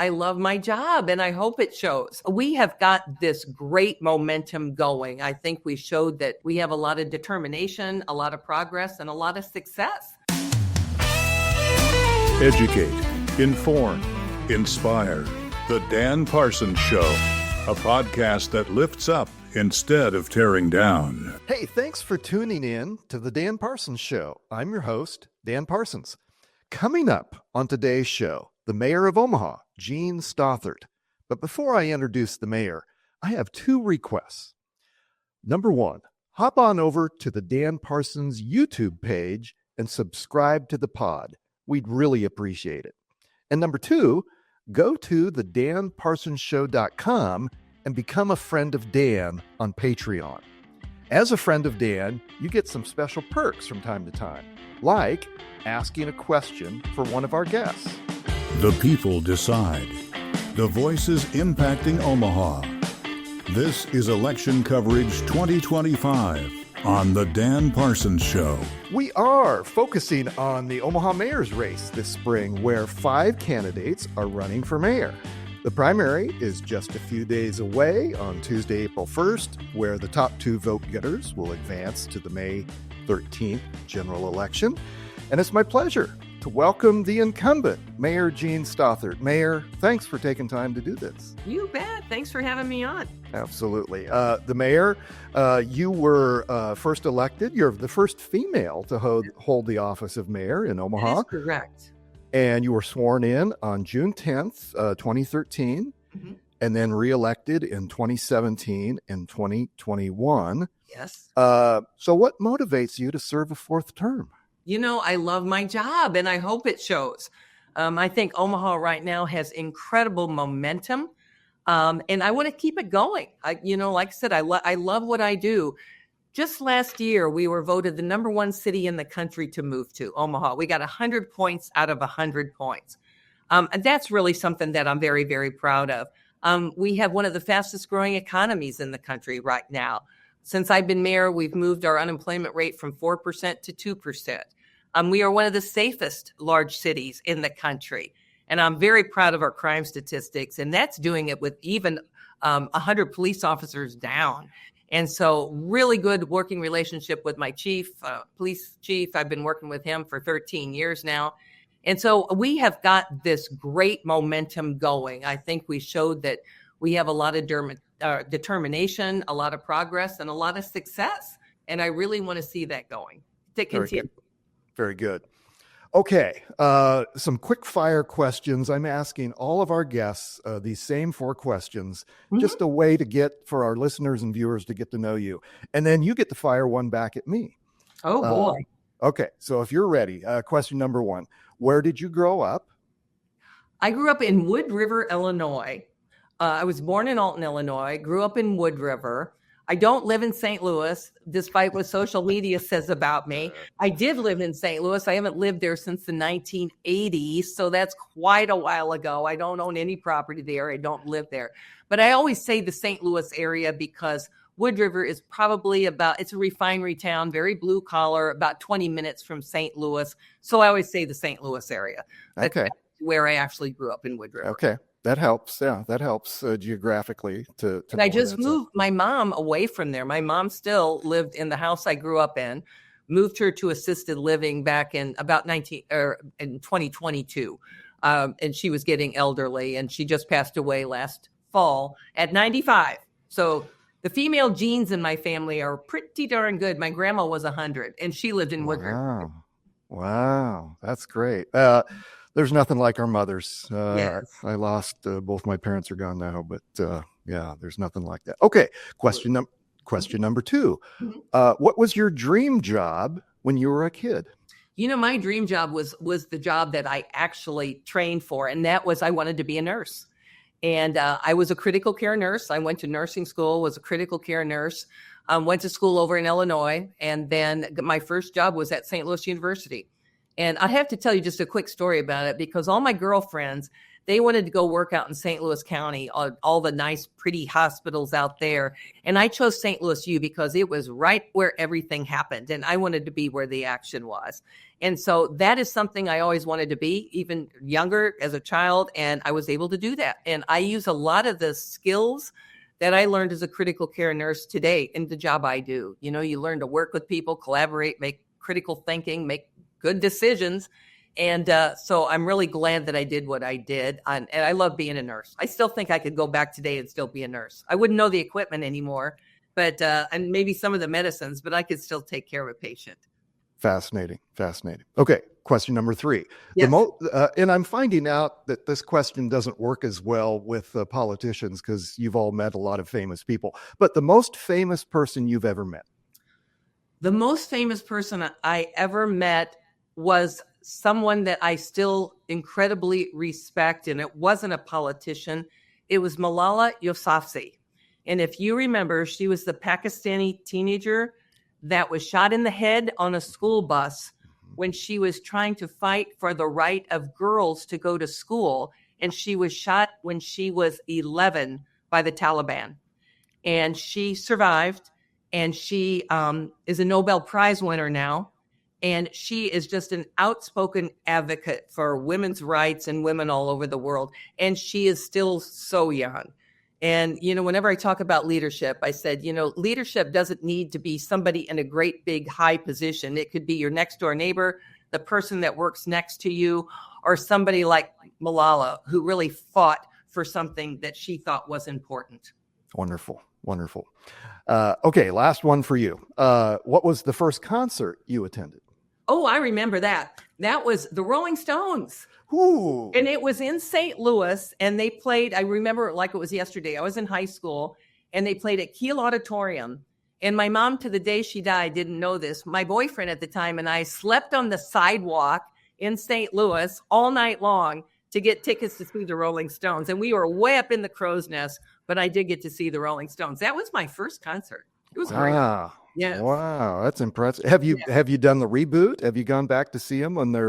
I love my job, and I hope it shows. We have got this great momentum going. I think we showed that we have a lot of determination, a lot of progress, and a lot of success. Educate, inform, inspire. The Dan Parsons Show, a podcast that lifts up instead of tearing down. Hey, thanks for tuning in to the Dan Parsons Show. I'm your host, Dan Parsons. Coming up on today's show, the mayor of Omaha, Jean Stothert. But before I introduce the mayor, I have two requests. Number one, hop on over to the Dan Parsons YouTube page and subscribe to the pod. We'd really appreciate it. And number two, go to the danparsonsshow.com and become a friend of Dan on Patreon. As a friend of Dan, you get some special perks from time to time, like asking a question for one of our guests. The people decide. The voices impacting Omaha. This is Election Coverage 2025 on The Dan Parsons Show. We are focusing on the Omaha mayor's race this spring, where 5 candidates are running for mayor. The primary is just a few days away on Tuesday, April 1st, where the top 2 vote getters will advance to the May 13th general election. And it's my pleasure to welcome the incumbent, Mayor Jean Stothert. Mayor, thanks for taking time to do this. You bet. Thanks for having me on. Absolutely. The mayor, you were first elected. You're the first female to hold the office of mayor in Omaha. That is correct. And you were sworn in on June 10th, 2013, and then reelected in 2017 and 2021. Yes. So what motivates you to serve a 4th term? You know, I love my job, and I hope it shows. I think Omaha right now has incredible momentum, and I want to keep it going. Like I said, I love what I do. Just last year, we were voted the number 1 city in the country to move to, Omaha. We got 100 points out of 100 points. And that's really something that I'm very, very proud of. We have one of the fastest growing economies in the country right now. Since I've been mayor, we've moved our unemployment rate from 4% to 2%. We are one of the safest large cities in the country. And I'm very proud of our crime statistics. And that's doing it with even 100 police officers down. And so really good working relationship with my police chief. I've been working with him for 13 years now. And so we have got this great momentum going. I think we showed that we have a lot of determination, a lot of progress, and a lot of success. And I really want to see that going to continue. Very good. Okay, some quick fire questions. I'm asking all of our guests these same 4 questions, just a way to get for our listeners and viewers to get to know you. And then you get to fire one back at me. Oh, boy. Okay, so if you're ready, question number 1. Where did you grow up? I grew up in Wood River, Illinois. I was born in Alton, Illinois, grew up in Wood River. I don't live in St. Louis, despite what social media says about me. I did live in St. Louis. I haven't lived there since the 1980s, so that's quite a while ago. I don't own any property there. I don't live there. But I always say the St. Louis area because Wood River is probably it's a refinery town, very blue collar, about 20 minutes from St. Louis. So I always say the St. Louis area. That's where I actually grew up, in Wood River. Okay. That helps. Yeah, that helps geographically to and I just moved my mom away from there. My mom still lived in the house I grew up in, moved her to assisted living back in about in 2022. And she was getting elderly, and she just passed away last fall at 95. So the female genes in my family are pretty darn good. My grandma was 100, and she lived in Wood River. Wow. That's great. There's nothing like our mothers. Yes. I lost both my parents are gone now, but yeah, there's nothing like that. Okay, question number 2. What was your dream job when you were a kid? You know, my dream job was the job that I actually trained for, and that was I wanted to be a nurse. And I was a critical care nurse. I went to nursing school, was a critical care nurse, went to school over in Illinois, and then my first job was at St. Louis University. And I have to tell you just a quick story about it, because all my girlfriends, They wanted to go work out in St. Louis County, all the nice, pretty hospitals out there. And I chose St. Louis U because it was right where everything happened. And I wanted to be where the action was. And so that is something I always wanted to be, even younger as a child. And I was able to do that. And I use a lot of the skills that I learned as a critical care nurse today in the job I do. You know, you learn to work with people, collaborate, make critical thinking, make good decisions. And so I'm really glad that I did what I did. And I love being a nurse. I still think I could go back today and still be a nurse. I wouldn't know the equipment anymore, but and maybe some of the medicines, but I could still take care of a patient. Fascinating. Okay, question number 3. Yes. And I'm finding out that this question doesn't work as well with politicians because you've all met a lot of famous people. But the most famous person you've ever met? The most famous person I ever met was someone that I still incredibly respect, and it wasn't a politician. It was Malala Yousafzai. And if you remember, she was the Pakistani teenager that was shot in the head on a school bus when she was trying to fight for the right of girls to go to school. And she was shot when she was 11 by the Taliban. And she survived, and she is a Nobel Prize winner now. And she is just an outspoken advocate for women's rights and women all over the world. And she is still so young. And, you know, whenever I talk about leadership, I said, you know, leadership doesn't need to be somebody in a great big high position. It could be your next door neighbor, the person that works next to you, or somebody like Malala, who really fought for something that she thought was important. Wonderful. Okay, last one for you. What was the first concert you attended? Oh, I remember that. That was the Rolling Stones. Ooh. And it was in St. Louis, and they played, I remember it like it was yesterday. I was in high school, and they played at Kiel Auditorium. And my mom, to the day she died, didn't know this. My boyfriend at the time and I slept on the sidewalk in St. Louis all night long to get tickets to see the Rolling Stones. And we were way up in the crow's nest, but I did get to see the Rolling Stones. That was my first concert. It was great. Yeah. Wow, that's impressive. Have you done the reboot? Have you gone back to see them when they're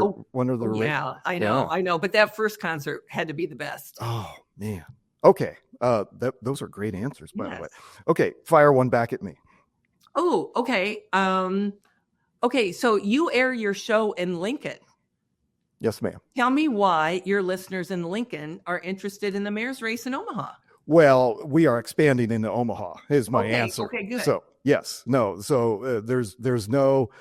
Yeah, I know. But that first concert had to be the best. Oh man. Okay. Those are great answers, by the way. Okay, fire one back at me. Oh, okay. Okay, so you air your show in Lincoln. Yes, ma'am. Tell me why your listeners in Lincoln are interested in the mayor's race in Omaha. Well, we are expanding into Omaha is my answer. Okay, good. So yes, no. So there's no,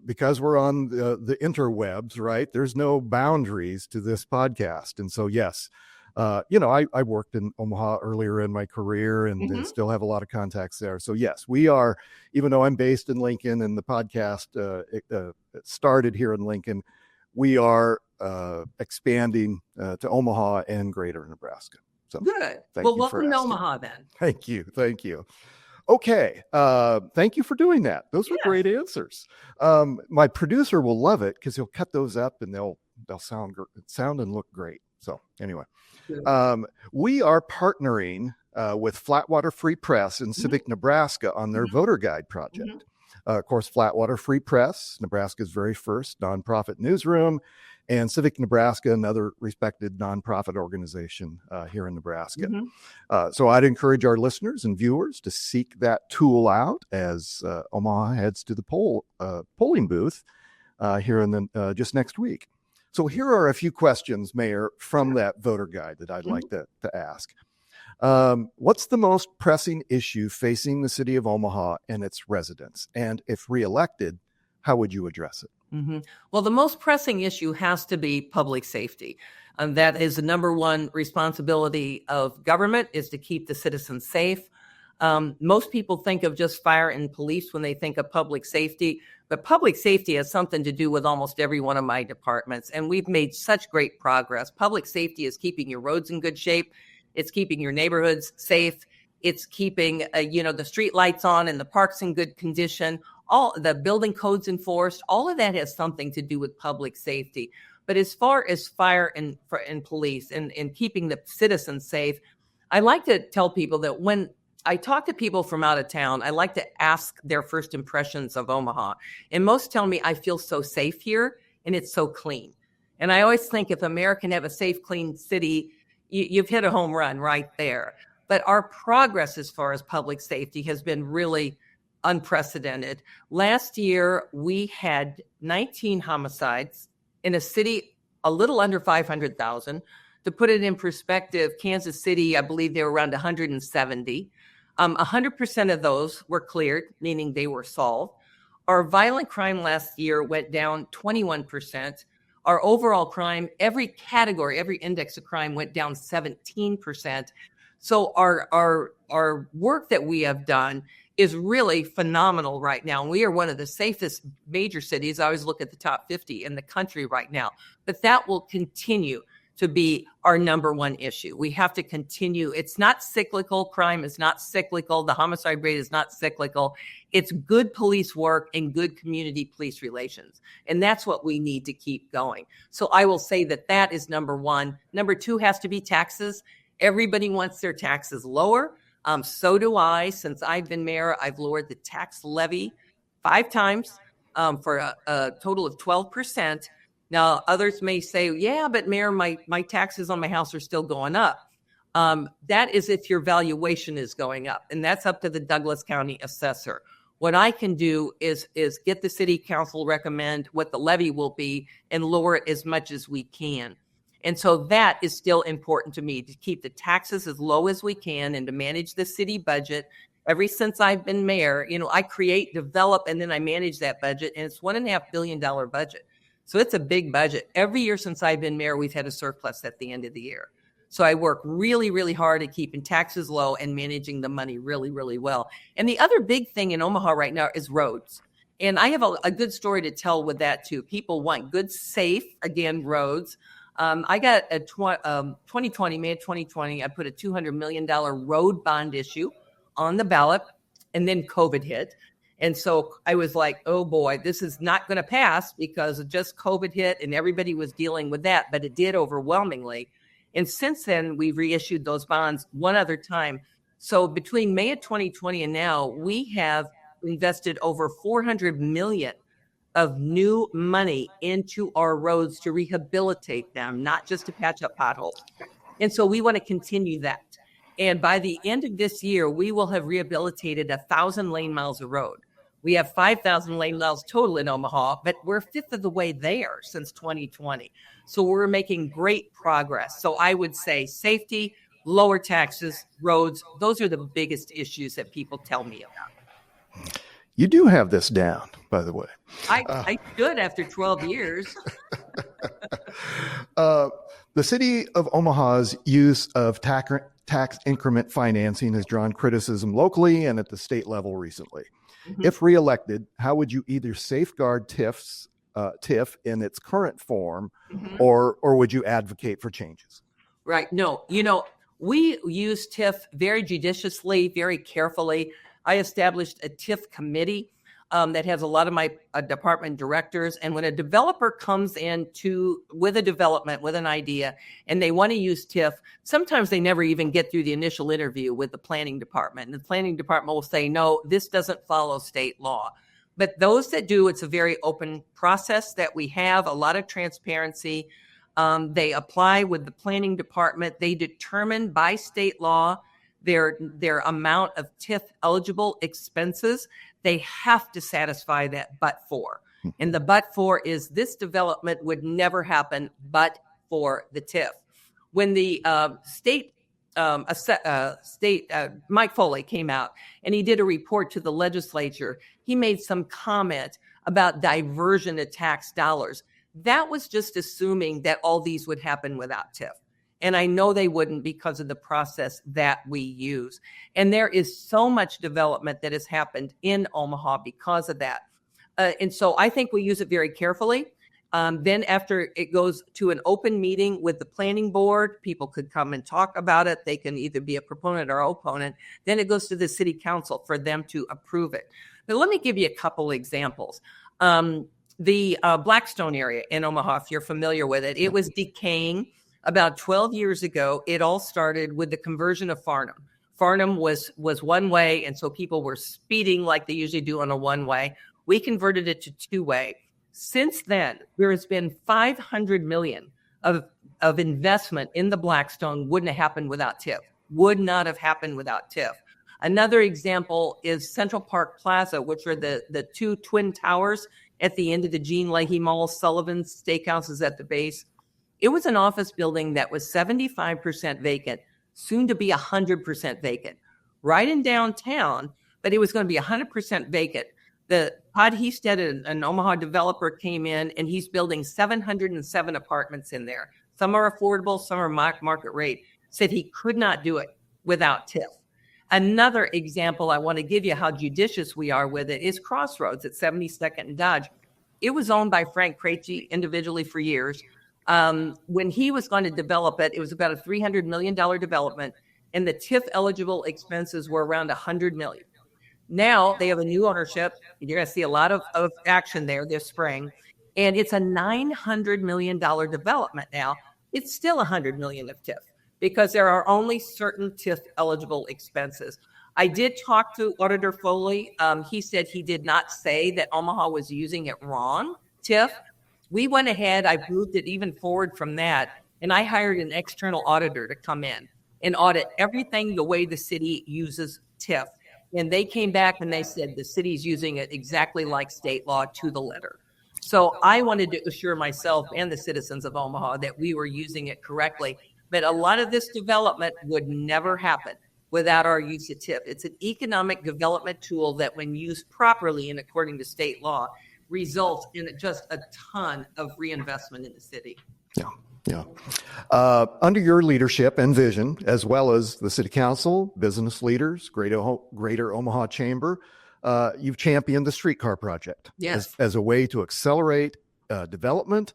because we're on the interwebs, right? There's no boundaries to this podcast. And so, yes, I worked in Omaha earlier in my career and still have a lot of contacts there. So yes, we are, even though I'm based in Lincoln and the podcast it started here in Lincoln, we are expanding to Omaha and greater Nebraska. So good. Well, welcome to Omaha then. Thank you. Okay. Thank you for doing that. Those were great answers. My producer will love it because he'll cut those up and they'll sound and look great. So anyway, we are partnering with Flatwater Free Press in Civic, Nebraska on their voter guide project. Of course, Flatwater Free Press, Nebraska's very first nonprofit newsroom, and Civic Nebraska, another respected nonprofit organization here in Nebraska. So I'd encourage our listeners and viewers to seek that tool out as Omaha heads to the polling booth here in just next week. So here are a few questions, Mayor, from that voter guide that I'd like to ask. What's the most pressing issue facing the city of Omaha and its residents? And if reelected, how would you address it? Well, the most pressing issue has to be public safety. That is the number one responsibility of government, is to keep the citizens safe. Most people think of just fire and police when they think of public safety, but public safety has something to do with almost every one of my departments. And we've made such great progress. Public safety is keeping your roads in good shape. It's keeping your neighborhoods safe. It's keeping, the street lights on and the parks in good condition. All the building codes enforced. All of that has something to do with public safety. But as far as fire and police and keeping the citizens safe, I like to tell people that when I talk to people from out of town, I like to ask their first impressions of Omaha. And most tell me, I feel so safe here and it's so clean. And I always think if America can have a safe, clean city, you've hit a home run right there. But our progress as far as public safety has been really unprecedented. Last year, we had 19 homicides in a city a little under 500,000. To put it in perspective, Kansas City, I believe they were around 170. 100% of those were cleared, meaning they were solved. Our violent crime last year went down 21%. Our overall crime, every category, every index of crime went down 17%. So our work that we have done is really phenomenal right now. And we are one of the safest major cities. I always look at the top 50 in the country right now. But that will continue to be our number one issue. We have to continue. It's not cyclical. Crime is not cyclical. The homicide rate is not cyclical. It's good police work and good community police relations. And that's what we need to keep going. So I will say that that is number one. Number two has to be taxes. Everybody wants their taxes lower. So do I. Since I've been mayor, I've lowered the tax levy 5 times for a total of 12%. Now, others may say, yeah, but Mayor, my taxes on my house are still going up. That is if your valuation is going up, and that's up to the Douglas County assessor. What I can do is get the city council recommend what the levy will be and lower it as much as we can. And so that is still important to me, to keep the taxes as low as we can and to manage the city budget. Ever since I've been mayor, I create, develop, and then I manage that budget, and it's $1.5 billion budget. So it's a big budget. Every year since I've been mayor, we've had a surplus at the end of the year. So I work really, really hard at keeping taxes low and managing the money really, really well. And the other big thing in Omaha right now is roads. And I have a good story to tell with that too. People want good, safe, again, roads. I got a 2020, May of 2020, I put a $200 million road bond issue on the ballot, and then COVID hit. And so I was like, oh boy, this is not going to pass because just COVID hit and everybody was dealing with that, but it did overwhelmingly. And since then, we've reissued those bonds one other time. So between May of 2020 and now, we have invested over $400 million of new money into our roads to rehabilitate them, not just to patch up potholes. And so we want to continue that. And by the end of this year, we will have rehabilitated 1,000 lane miles of road. We have 5,000 lane miles total in Omaha, but we're a fifth of the way there since 2020. So we're making great progress. So I would say safety, lower taxes, roads, those are the biggest issues that people tell me about. You do have this down, by the way. I should after 12 years. The city of Omaha's use of tax increment financing has drawn criticism locally and at the state level recently. Mm-hmm. If reelected, how would you either safeguard TIF in its current form, mm-hmm. or would you advocate for changes? Right. No, we use TIF very judiciously, very carefully. I established a TIF committee that has a lot of my department directors. And when a developer comes in with a development, with an idea, and they want to use TIF, sometimes they never even get through the initial interview with the planning department. And the planning department will say, no, this doesn't follow state law. But those that do, it's a very open process that we have, a lot of transparency. They apply with the planning department. They determine by state law their amount of TIF eligible expenses. They have to satisfy that but for. And the but for is this development would never happen but for the TIF. When the Mike Foley came out and he did a report to the legislature, he made some comment about diversion of tax dollars. That was just assuming that all these would happen without TIF. And I know they wouldn't because of the process that we use. And there is so much development that has happened in Omaha because of that. And so I think we use it very carefully. Then after it goes to an open meeting with the planning board, people could come and talk about it. They can either be a proponent or opponent. Then it goes to the city council for them to approve it. But let me give you a couple examples. The Blackstone area in Omaha, if you're familiar with it, it was decaying. About 12 years ago, it all started with the conversion of Farnham. Farnham was one way, and so people were speeding like they usually do on a one-way. We converted it to two-way. Since then, there has been $500 million of investment in the Blackstone. Wouldn't have happened without TIF. Would not have happened without TIF. Another example is Central Park Plaza, which are the two twin towers at the end of the Jean Leahy Mall. Sullivan's Steakhouse is at the base. It was an office building that was 75% vacant, soon to be 100% vacant, right in downtown, but it was going to be 100% vacant. The Todd Heasted, an Omaha developer, came in, and he's building 707 apartments in there. Some are affordable, some are market rate. Said he could not do it without TIF. Another example I want to give you how judicious we are with it is Crossroads at 72nd and Dodge. It was owned by Frank Krejci individually for years. When he was going to develop it, it was about a $300 million development, and the TIF eligible expenses were around $100 million. Now they have a new ownership. You're going to see a lot of action there this spring, and it's a $900 million development now. It's still $100 million of TIF because there are only certain TIF eligible expenses. I did talk to Auditor Foley. He said he did not say that Omaha was using it wrong, TIF. We went ahead, I moved it even forward from that, and I hired an external auditor to come in and audit everything the way the city uses TIF. And they came back and they said the city's using it exactly like state law to the letter. So I wanted to assure myself and the citizens of Omaha that we were using it correctly. But a lot of this development would never happen without our use of TIF. It's an economic development tool that, when used properly and according to state law, results in just a ton of reinvestment in the city. Yeah. Under your leadership and vision, as well as the City Council, business leaders, Greater Omaha Chamber, you've championed the Streetcar project as a way to accelerate development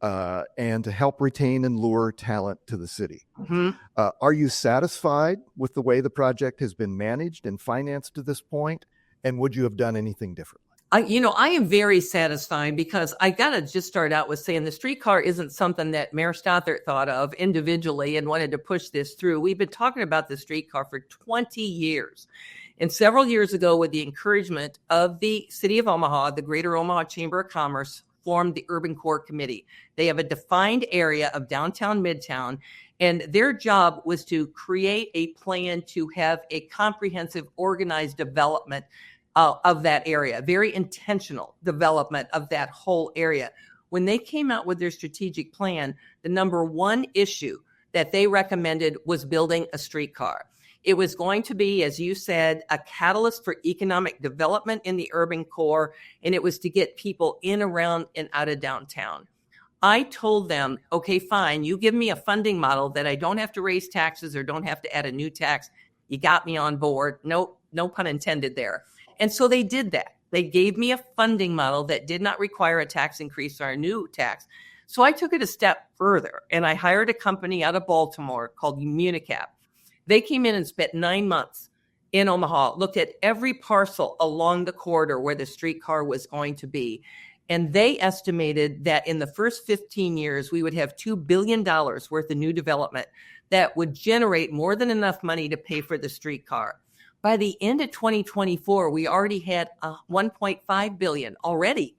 and to help retain and lure talent to the city. Mm-hmm. Are you satisfied with the way the project has been managed and financed to this point? And would you have done anything differently? I am very satisfied because I got to just start out with saying the streetcar isn't something that Mayor Stothert thought of individually and wanted to push this through. We've been talking about the streetcar for 20 years. And several years ago, with the encouragement of the City of Omaha, the Greater Omaha Chamber of Commerce formed the Urban Core Committee. They have a defined area of downtown Midtown, and their job was to create a plan to have a comprehensive, organized development of that area, very intentional development of that whole area. When they came out with their strategic plan, the number one issue that they recommended was building a streetcar. It was going to be, as you said, a catalyst for economic development in the urban core, and it was to get people in, around, and out of downtown. I told them, okay, fine, you give me a funding model that I don't have to raise taxes or don't have to add a new tax. You got me on board. No pun intended there. And so they did that. They gave me a funding model that did not require a tax increase or a new tax. So I took it a step further, and I hired a company out of Baltimore called Unicap. They came in and spent 9 months in Omaha, looked at every parcel along the corridor where the streetcar was going to be. And they estimated that in the first 15 years, we would have $2 billion worth of new development that would generate more than enough money to pay for the streetcar. By the end of 2024, we already had $1.5 billion already.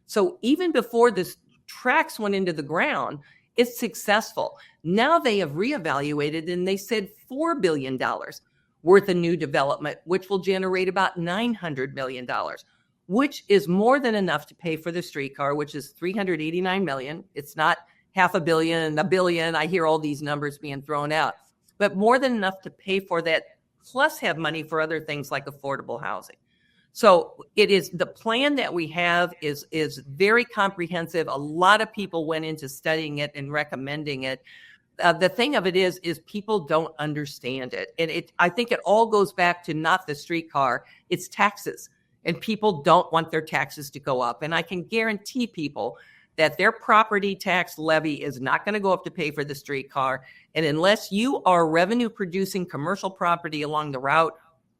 So even before the tracks went into the ground, it's successful. Now they have reevaluated and they said $4 billion worth of new development, which will generate about $900 million, which is more than enough to pay for the streetcar, which is $389 million. It's not $500 million, $1 billion. I hear all these numbers being thrown out, but more than enough to pay for that, plus have money for other things like affordable housing. So it is, the plan that we have is very comprehensive. A lot of people went into studying it and recommending it. The thing of it is people don't understand it. And I think it all goes back to not the streetcar, it's taxes. And people don't want their taxes to go up. And I can guarantee people that their property tax levy is not going to go up to pay for the streetcar. And unless you are revenue producing commercial property along the route,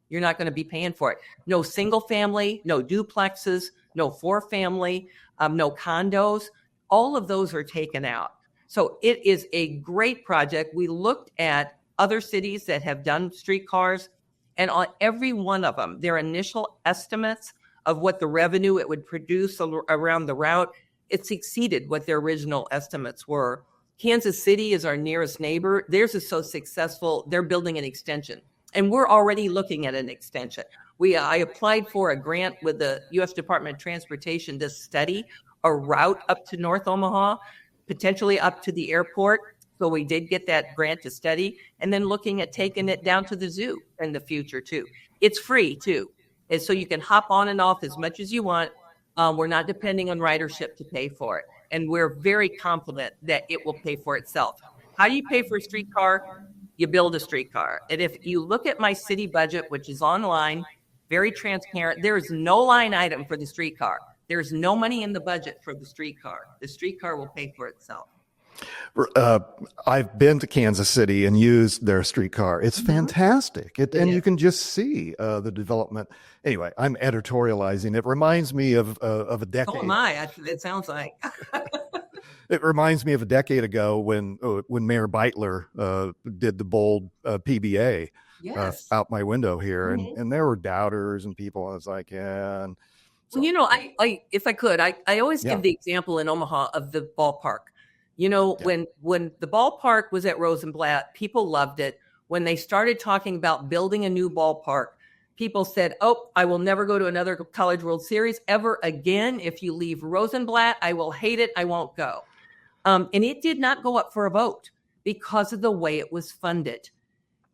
you're not going to be paying for it. No single family, no duplexes, no 4-family, no condos. All of those are taken out. So it is a great project. We looked at other cities that have done streetcars, and on every one of them, their initial estimates of what the revenue it would produce around the route, it's exceeded what their original estimates were. Kansas City is our nearest neighbor. Theirs is so successful, they're building an extension. And we're already looking at an extension. I applied for a grant with the U.S. Department of Transportation to study a route up to North Omaha, potentially up to the airport. So we did get that grant to study, and then looking at taking it down to the zoo in the future too. It's free too. And so you can hop on and off as much as you want. We're not depending on ridership to pay for it. And we're very confident that it will pay for itself. How do you pay for a streetcar? You build a streetcar. And if you look at my city budget, which is online, very transparent, there is no line item for the streetcar. There's no money in the budget for the streetcar. The streetcar will pay for itself. I've been to Kansas City and used their streetcar. It's fantastic. And you can just see the development. Anyway, I'm editorializing. It reminds me of a decade. Oh my, it sounds like. It reminds me of a decade ago when Mayor Beitler did the bold PBA out my window here. And there were doubters and people. I was like, yeah. And so, well, I if I could, I always give the example in Omaha of the ballpark. When the ballpark was at Rosenblatt, people loved it. When they started talking about building a new ballpark, people said, oh, I will never go to another College World Series ever again. If you leave Rosenblatt, I will hate it. I won't go. And it did not go up for a vote because of the way it was funded.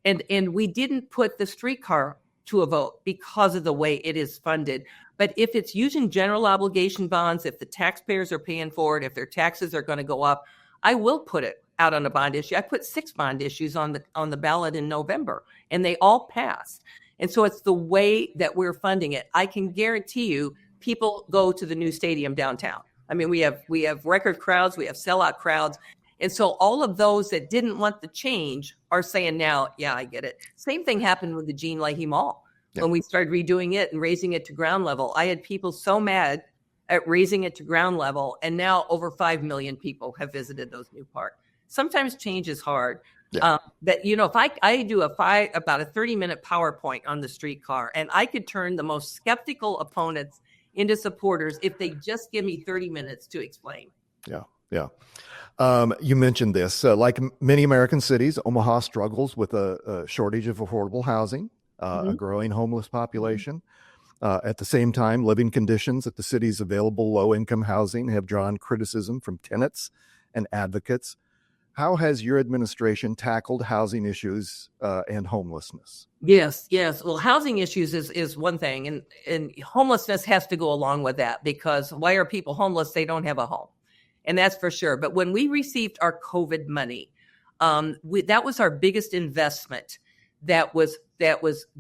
And we didn't put the streetcar to a vote because of the way it is funded. But if it's using general obligation bonds, if the taxpayers are paying for it, if their taxes are going to go up, I will put it out on a bond issue. I put 6 bond issues on the ballot in November, and they all passed. And so it's the way that we're funding it. I can guarantee you people go to the new stadium downtown. I mean, we have record crowds, we have sellout crowds. And so all of those that didn't want the change are saying now, yeah, I get it. Same thing happened with the Jean Leahy Mall. When we started redoing it and raising it to ground level, I had people so mad at raising it to ground level. And now over 5 million people have visited those new parks. Sometimes change is hard. But, if I do about a 30-minute PowerPoint on the streetcar, and I could turn the most skeptical opponents into supporters if they just give me 30 minutes to explain. Yeah. You mentioned this. Like many American cities, Omaha struggles with a shortage of affordable housing. A growing homeless population. At the same time, living conditions at the city's available low-income housing have drawn criticism from tenants and advocates. How has your administration tackled housing issues and homelessness? Yes. Well, housing issues is one thing, and homelessness has to go along with that, because why are people homeless? They don't have a home, and that's for sure. But when we received our COVID money, that was our biggest investment that was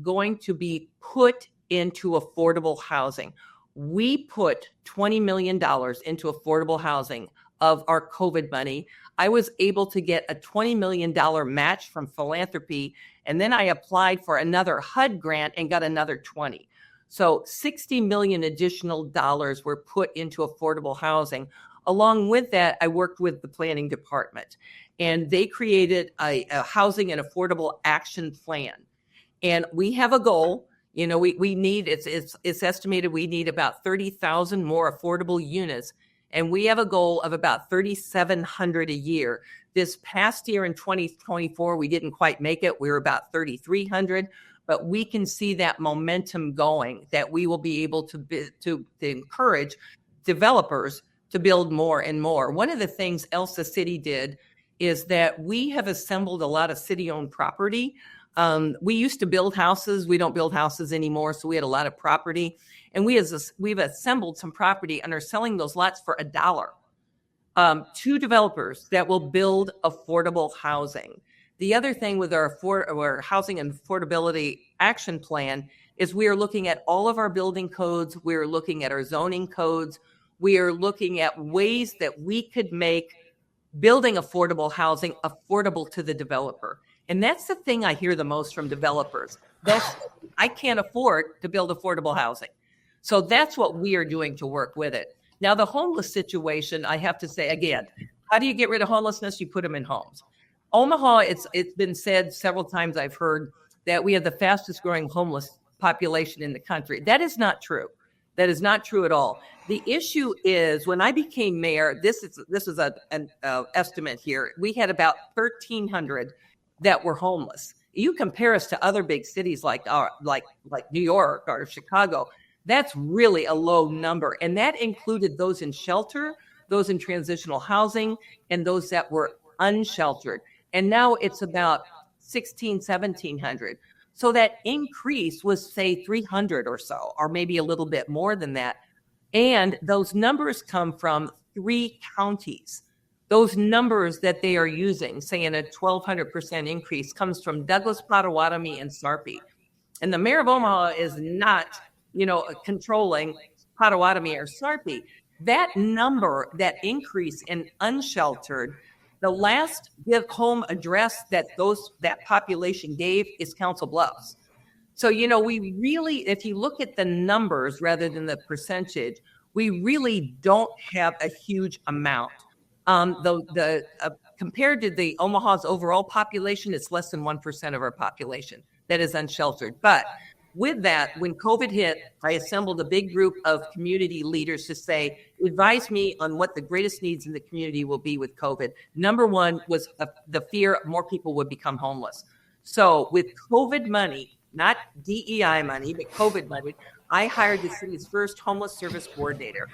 going to be put into affordable housing. We put $20 million into affordable housing of our COVID money. I was able to get a $20 million match from philanthropy, and then I applied for another HUD grant and got another 20. So $60 million additional dollars were put into affordable housing. Along with that, I worked with the planning department, and they created a housing and affordable action plan. And we have a goal. We need, it's estimated we need about 30,000 more affordable units. And we have a goal of about 3,700 a year. This past year in 2024, we didn't quite make it. We were about 3,300, but we can see that momentum going, that we will be able to encourage developers to build more and more. One of the things else the city did is that we have assembled a lot of city-owned property. We used to build houses. We don't build houses anymore, so we had a lot of property. And we've assembled some property and are selling those lots for $1 to developers that will build affordable housing. The other thing with our housing and affordability action plan is we are looking at all of our building codes. We are looking at our zoning codes. We are looking at ways that we could make building affordable housing affordable to the developer. And that's the thing I hear the most from developers. I can't afford to build affordable housing. So that's what we are doing to work with it. Now, the homeless situation, I have to say, again, how do you get rid of homelessness? You put them in homes. Omaha, it's been said several times, I've heard, that we have the fastest growing homeless population in the country. That is not true. That is not true at all. The issue is when I became mayor, this is an estimate here. We had about 1,300 that were homeless. You compare us to other big cities like New York or Chicago, that's really a low number. And that included those in shelter, those in transitional housing, and those that were unsheltered. And now it's about 1,700. So that increase was, say, 300 or so, or maybe a little bit more than that. And those numbers come from 3 counties. Those numbers that they are using, saying a 1,200% increase, comes from Douglas, Potawatomi, and Sarpy. And the mayor of Omaha is not, controlling Potawatomi or Sarpy. That number, that increase in unsheltered, the last home address that population gave is Council Bluffs. So, we really, if you look at the numbers rather than the percentage, we really don't have a huge amount. Compared to the Omaha's overall population, it's less than 1% of our population that is unsheltered. But with that, when COVID hit, I assembled a big group of community leaders to say, advise me on what the greatest needs in the community will be with COVID. Number one was the fear more people would become homeless. So with COVID money, not DEI money, but COVID money, I hired the city's first homeless service coordinator.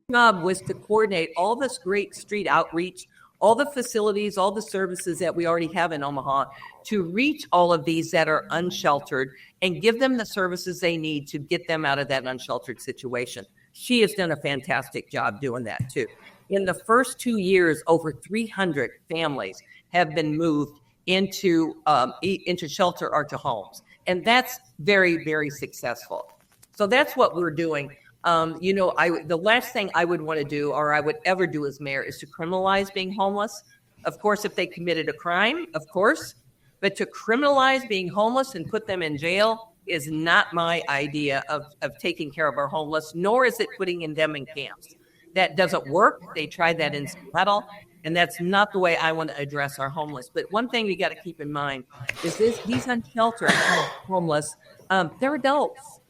My job was to coordinate all this great street outreach, all the facilities, all the services that we already have in Omaha, to reach all of these that are unsheltered and give them the services they need to get them out of that unsheltered situation. She has done a fantastic job doing that too. In the first 2 years, over 300 families have been moved into shelter or to homes. And that's very, very successful. So that's what we're doing. The last thing I would want to do, or I would ever do as mayor, is to criminalize being homeless. Of course, if they committed a crime, of course, but to criminalize being homeless and put them in jail is not my idea of taking care of our homeless, nor is it putting them in camps. That doesn't work. They tried that in Seattle, and that's not the way I want to address our homeless. But one thing we got to keep in mind is these unsheltered homeless, they're adults.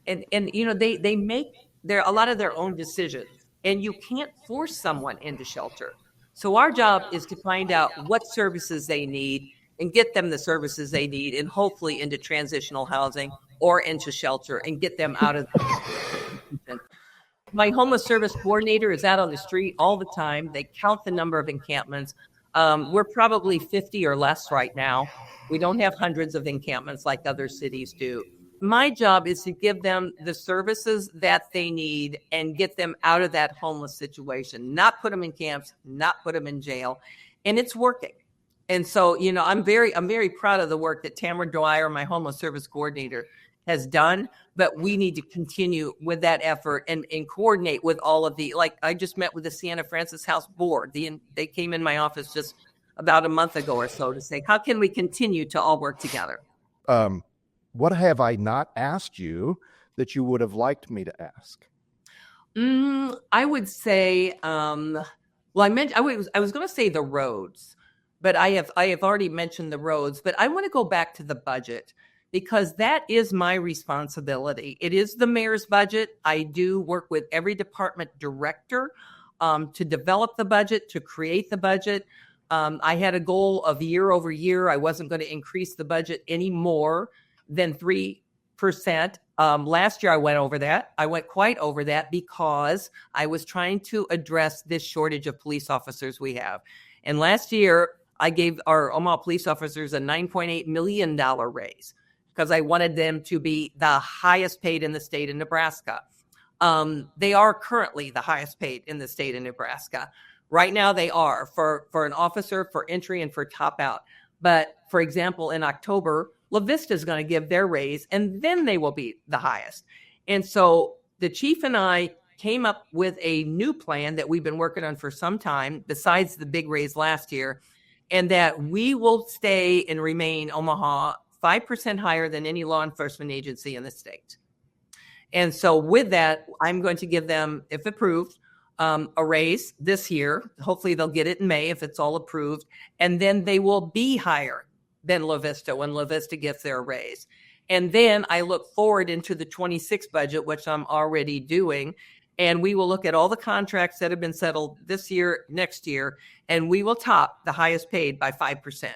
And they make a lot of their own decisions, and you can't force someone into shelter. So our job is to find out what services they need and get them the services they need, and hopefully into transitional housing or into shelter and get them out of the My homeless service coordinator is out on the street all the time. They count the number of encampments. We're probably 50 or less right now. We don't have hundreds of encampments like other cities do. My job is to give them the services that they need and get them out of that homeless situation, not put them in camps, not put them in jail. And it's working. And so, I'm very proud of the work that Tamara Dwyer, my homeless service coordinator, has done, but we need to continue with that effort and coordinate with all of I just met with the Sienna Francis House board. They came in my office just about a month ago or so to say, how can we continue to all work together? What have I not asked you that you would have liked me to ask? I would say, I was going to say the roads, but I have already mentioned the roads, but I want to go back to the budget because that is my responsibility. It is the mayor's budget. I do work with every department director to develop the budget, to create the budget. I had a goal of year over year. I wasn't going to increase the budget any more than 3%. Last year I went over that. I went quite over that because I was trying to address this shortage of police officers we have. And last year I gave our Omaha police officers a $9.8 million raise because I wanted them to be the highest paid in the state of Nebraska. They are currently the highest paid in the state of Nebraska. Right now they are for an officer, for entry, and for top out. But for example, in October, La Vista is going to give their raise, and then they will be the highest. And so the chief and I came up with a new plan that we've been working on for some time, besides the big raise last year, and that we will stay and remain Omaha 5% higher than any law enforcement agency in the state. And so with that, I'm going to give them, if approved, a raise this year. Hopefully they'll get it in May if it's all approved. And then they will be higher than La Vista when La Vista gets their raise. And then I look forward into the 26 budget, which I'm already doing. And we will look at all the contracts that have been settled this year, next year, and we will top the highest paid by 5%.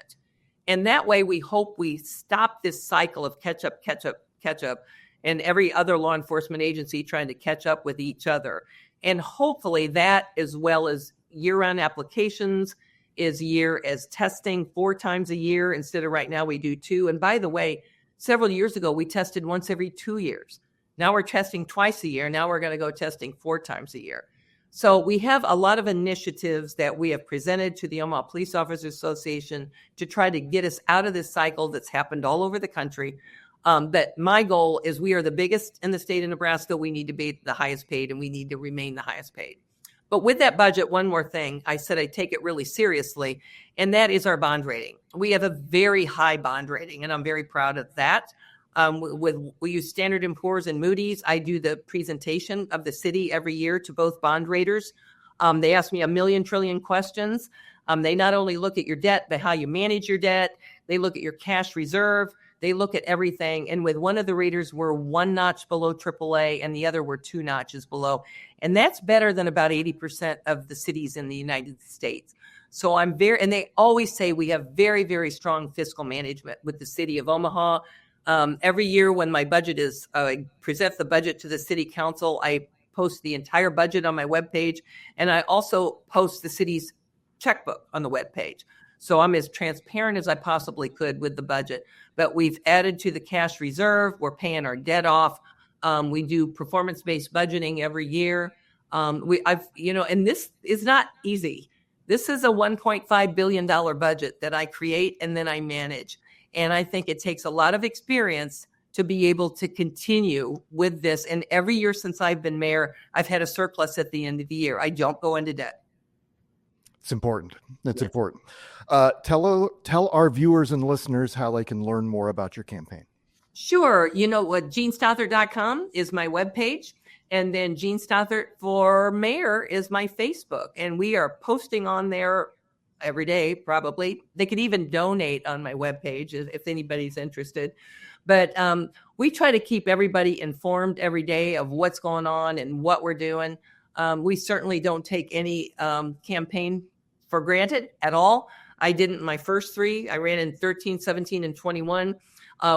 And that way we hope we stop this cycle of catch up, and every other law enforcement agency trying to catch up with each other. And hopefully that, as well as year-round applications, is year as testing 4 times a year instead of right now we do 2. And by the way, several years ago, we tested once every 2 years. Now we're testing twice a year. Now we're going to go testing 4 times a year. So we have a lot of initiatives that we have presented to the Omaha Police Officers Association to try to get us out of this cycle that's happened all over the country. But my goal is we are the biggest in the state of Nebraska. We need to be the highest paid, and we need to remain the highest paid. But with that budget, one more thing, I said I take it really seriously, and that is our bond rating. We have a very high bond rating, and I'm very proud of that. We use Standard & Poor's and Moody's. I do the presentation of the city every year to both bond raters. They ask me a million trillion questions. They not only look at your debt, but how you manage your debt. They look at your cash reserve. They look at everything. And with one of the raters, we're 1 notch below AAA, and the other we're 2 notches below. And that's better than about 80% of the cities in the United States. So and they always say we have very, very strong fiscal management with the city of Omaha. Every year when my budget is, I present the budget to the city council, I post the entire budget on my webpage, and I also post the city's checkbook on the webpage. So I'm as transparent as I possibly could with the budget. But we've added to the cash reserve. We're paying our debt off. We do performance-based budgeting every year. And this is not easy. This is a $1.5 billion budget that I create and then I manage. And I think it takes a lot of experience to be able to continue with this. And every year since I've been mayor, I've had a surplus at the end of the year. I don't go into debt. It's important. That's important. Tell our viewers and listeners how they can learn more about your campaign. Sure. You know what? JeanStothert.com is my webpage. And then Jean Stothert for Mayor is my Facebook. And we are posting on there every day, probably. They could even donate on my webpage if anybody's interested. But we try to keep everybody informed every day of what's going on and what we're doing. We certainly don't take any campaign for granted at all. I didn't my first 3. I ran in 13, 17, and 21.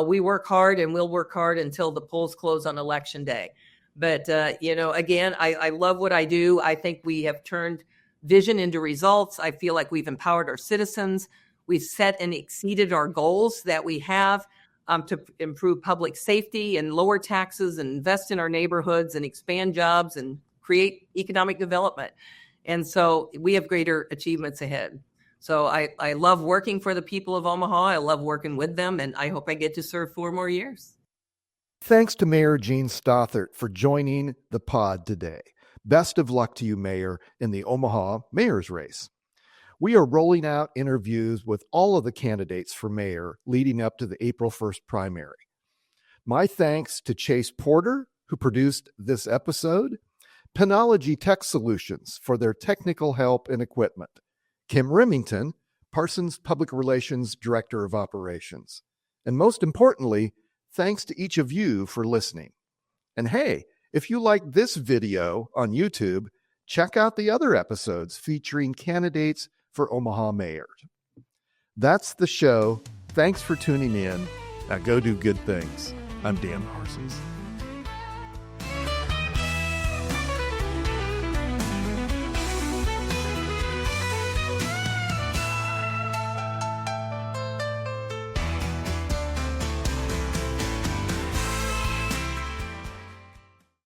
We work hard and we'll work hard until the polls close on election day. But, again, I love what I do. I think we have turned vision into results. I feel like we've empowered our citizens. We've set and exceeded our goals that we have to improve public safety and lower taxes and invest in our neighborhoods and expand jobs and create economic development. And so we have greater achievements ahead. So I love working for the people of Omaha. I love working with them, and I hope I get to serve 4 more years. Thanks to Mayor Jean Stothert for joining the pod today. Best of luck to you, Mayor, in the Omaha mayor's race. We are rolling out interviews with all of the candidates for mayor leading up to the April 1st primary. My thanks to Chase Porter, who produced this episode, Penology Tech Solutions for their technical help and equipment, Kim Remington, Parsons Public Relations Director of Operations, and most importantly, thanks to each of you for listening. And hey, if you like this video on YouTube, check out the other episodes featuring candidates for Omaha Mayor. That's the show. Thanks for tuning in. Now go do good things. I'm Dan Parsons.